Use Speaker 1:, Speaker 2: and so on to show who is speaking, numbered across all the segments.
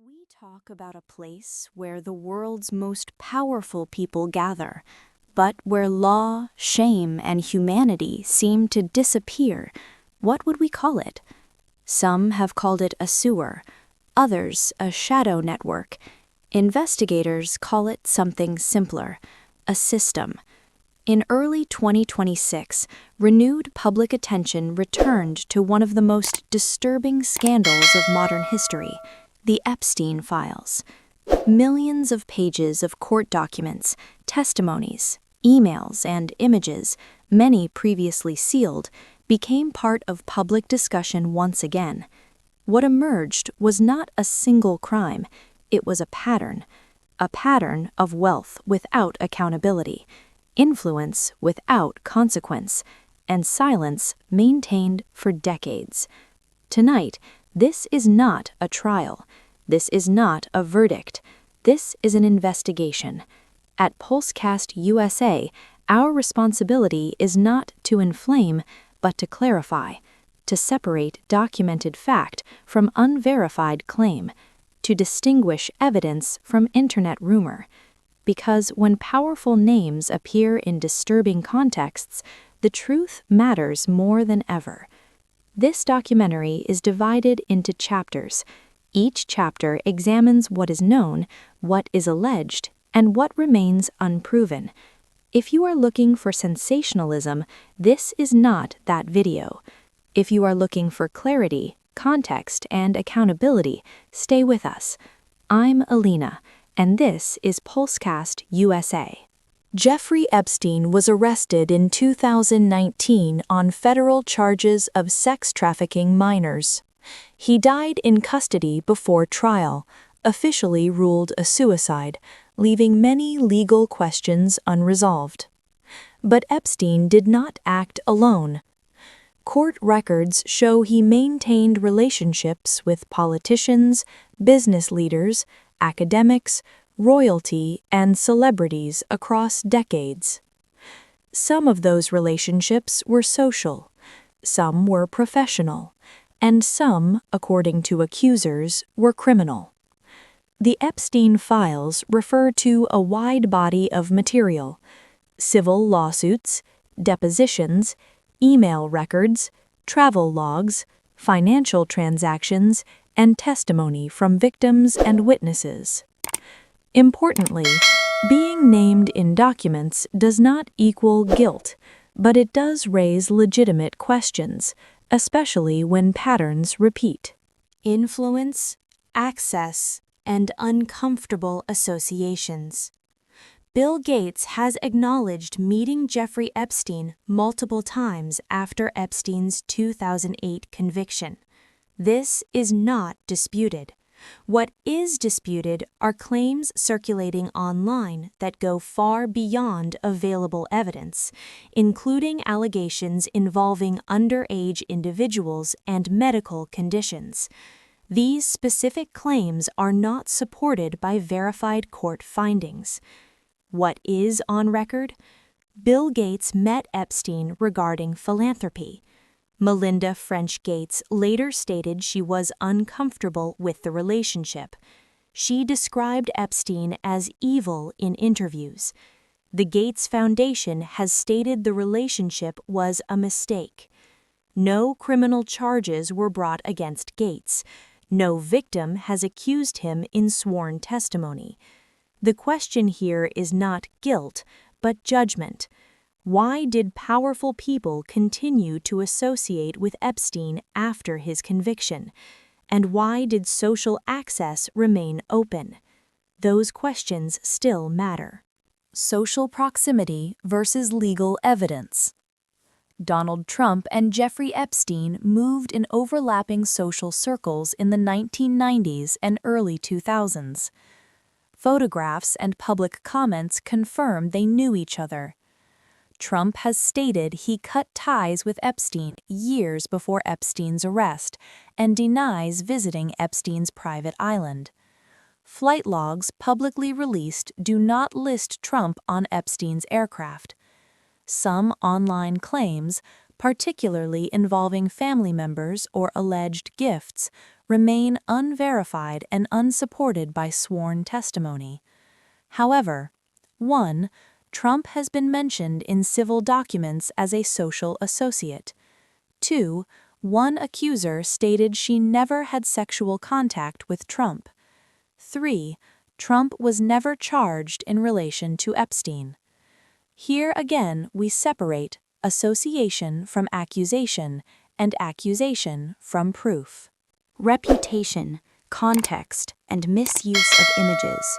Speaker 1: We talk about a place where the world's most powerful people gather, but where law, shame, and humanity seem to disappear. What would we call it? Some have called it a sewer, others a shadow network. Investigators call it something simpler, a system. In early 2026, renewed public attention returned to one of the most disturbing scandals of modern history, the Epstein Files. Millions of pages of court documents, testimonies, emails, and images, many previously sealed, became part of public discussion once again. What emerged was not a single crime, it was a pattern of wealth without accountability, influence without consequence, and silence maintained for decades. Tonight, this is not a trial. This is not a verdict. This is an investigation. At Pulsecast USA, our responsibility is not to inflame, but to clarify, to separate documented fact from unverified claim, to distinguish evidence from internet rumor. Because when powerful names appear in disturbing contexts, the truth matters more than ever. This documentary is divided into chapters. Each chapter examines what is known, what is alleged, and what remains unproven. If you are looking for sensationalism, this is not that video. If you are looking for clarity, context, and accountability, stay with us. I'm Alina, and this is Pulsecast USA. Jeffrey Epstein was arrested in 2019 on federal charges of sex trafficking minors. He died in custody before trial, officially ruled a suicide, leaving many legal questions unresolved. But Epstein did not act alone. Court records show he maintained relationships with politicians, business leaders, academics, royalty, and celebrities across decades. Some of those relationships were social, some were professional, and some, according to accusers, were criminal. The Epstein Files refer to a wide body of material: civil lawsuits, depositions, email records, travel logs, financial transactions, and testimony from victims and witnesses. Importantly, being named in documents does not equal guilt, but it does raise legitimate questions, especially when patterns repeat. Influence, access, and uncomfortable associations. Bill Gates has acknowledged meeting Jeffrey Epstein multiple times after Epstein's 2008 conviction. This is not disputed. What is disputed are claims circulating online that go far beyond available evidence, including allegations involving underage individuals and medical conditions. These specific claims are not supported by verified court findings. What is on record? Bill Gates met Epstein regarding philanthropy. Melinda French Gates later stated she was uncomfortable with the relationship. She described Epstein as evil in interviews. The Gates Foundation has stated the relationship was a mistake. No criminal charges were brought against Gates. No victim has accused him in sworn testimony. The question here is not guilt, but judgment. Why did powerful people continue to associate with Epstein after his conviction? And why did social access remain open? Those questions still matter. Social proximity versus legal evidence. Donald Trump and Jeffrey Epstein moved in overlapping social circles in the 1990s and early 2000s. Photographs and public comments confirm they knew each other. Trump has stated he cut ties with Epstein years before Epstein's arrest and denies visiting Epstein's private island. Flight logs publicly released do not list Trump on Epstein's aircraft. Some online claims, particularly involving family members or alleged gifts,
Speaker 2: remain unverified and unsupported by sworn testimony. However, 1. Trump has been mentioned in civil documents as a social associate. 2. One accuser stated she never had sexual contact with Trump. 3. Trump was never charged in relation to Epstein. Here again we separate association from accusation and accusation from proof.
Speaker 1: Reputation, context, and misuse of images.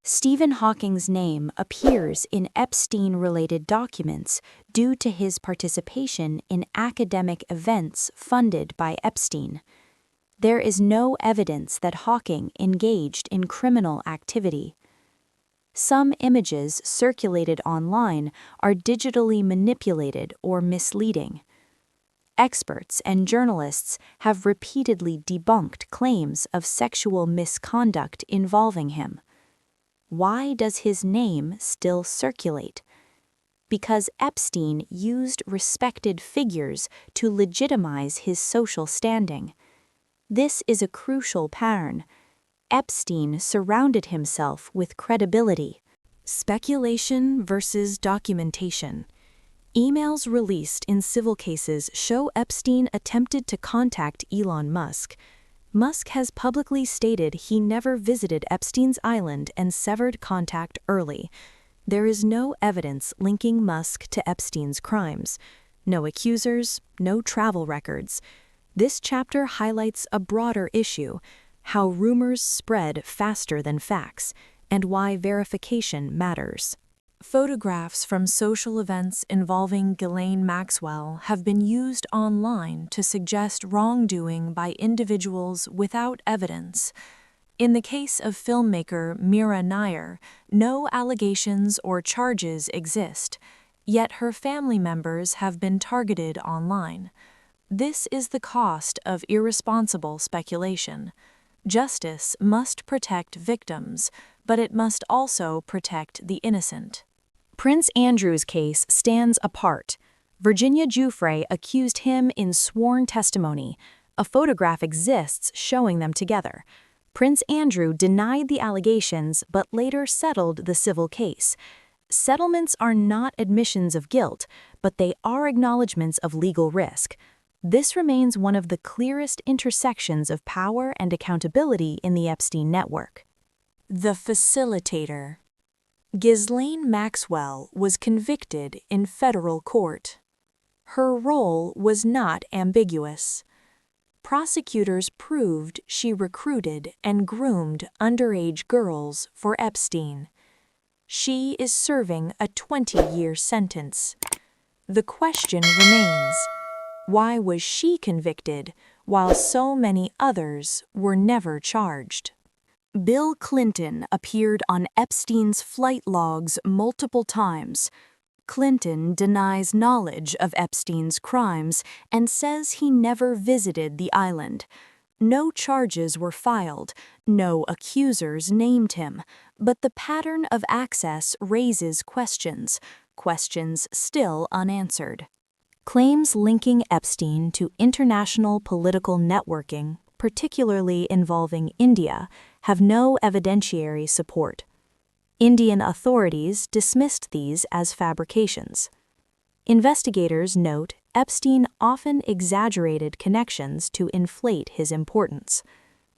Speaker 1: Stephen Hawking's name appears in Epstein-related documents due to his participation in academic events funded by Epstein. There is no evidence that Hawking engaged in criminal activity. Some images circulated online are digitally manipulated or misleading. Experts and journalists have repeatedly debunked claims of sexual misconduct involving him. Why does his name still circulate? Because Epstein used respected figures to legitimize his social standing. This is a crucial pattern. Epstein surrounded himself with credibility. Speculation versus documentation. Emails released in civil cases show Epstein attempted to contact Elon Musk. Musk has publicly stated he never visited Epstein's island and severed contact early. There is no evidence linking Musk to Epstein's crimes. No accusers, no travel records. This chapter highlights a broader issue: how rumors spread faster than facts, and why verification matters. Photographs from social events involving Ghislaine Maxwell have been used online to suggest wrongdoing by individuals without evidence. In the case of filmmaker Mira Nair, no allegations or charges exist, yet her family members have been targeted online. This is the cost of irresponsible speculation. Justice must protect victims, but it must also protect the innocent. Prince Andrew's case stands apart. Virginia Giuffre accused him in sworn testimony. A photograph exists showing them together. Prince Andrew denied the allegations but later settled the civil case. Settlements are not admissions of guilt, but they are acknowledgments of legal risk. This remains one of the clearest intersections of power and accountability in the Epstein network. The facilitator. Ghislaine Maxwell was convicted in federal court. Her role was not ambiguous. Prosecutors proved she recruited and groomed underage girls for Epstein. She is serving a 20-year sentence. The question remains: why was she convicted while so many others were never charged? Bill Clinton appeared on Epstein's flight logs multiple times. Clinton denies knowledge of Epstein's crimes and says he never visited the island. No charges were filed, no accusers named him, but the pattern of access raises questions still unanswered. Claims linking Epstein to international political networking, particularly involving India, have no evidentiary support. Indian authorities dismissed these as fabrications. Investigators note Epstein often exaggerated connections to inflate his importance.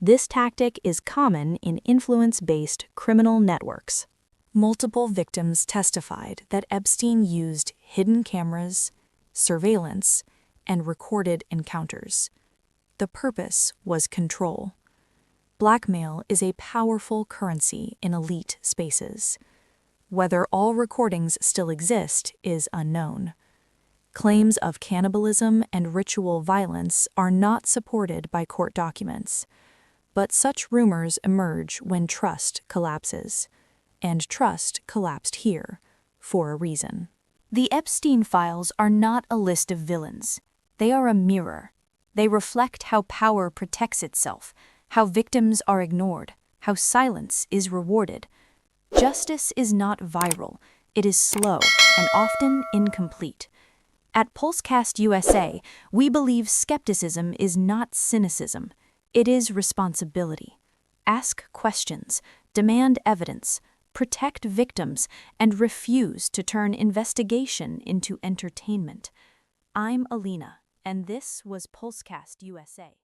Speaker 1: This tactic is common in influence-based criminal networks. Multiple victims testified that Epstein used hidden cameras, surveillance, and recorded encounters. The purpose was control. Blackmail is a powerful currency in elite spaces. Whether all recordings still exist is unknown. Claims of cannibalism and ritual violence are not supported by court documents, but such rumors emerge when trust collapses. And trust collapsed here, for a reason. The Epstein Files are not a list of villains. They are a mirror. They reflect how power protects itself, how victims are ignored, how silence is rewarded. Justice is not viral. It is slow and often incomplete. At Pulsecast USA, we believe skepticism is not cynicism. It is responsibility. Ask questions, demand evidence, protect victims, and refuse to turn investigation into entertainment. I'm Alina, and this was Pulsecast USA.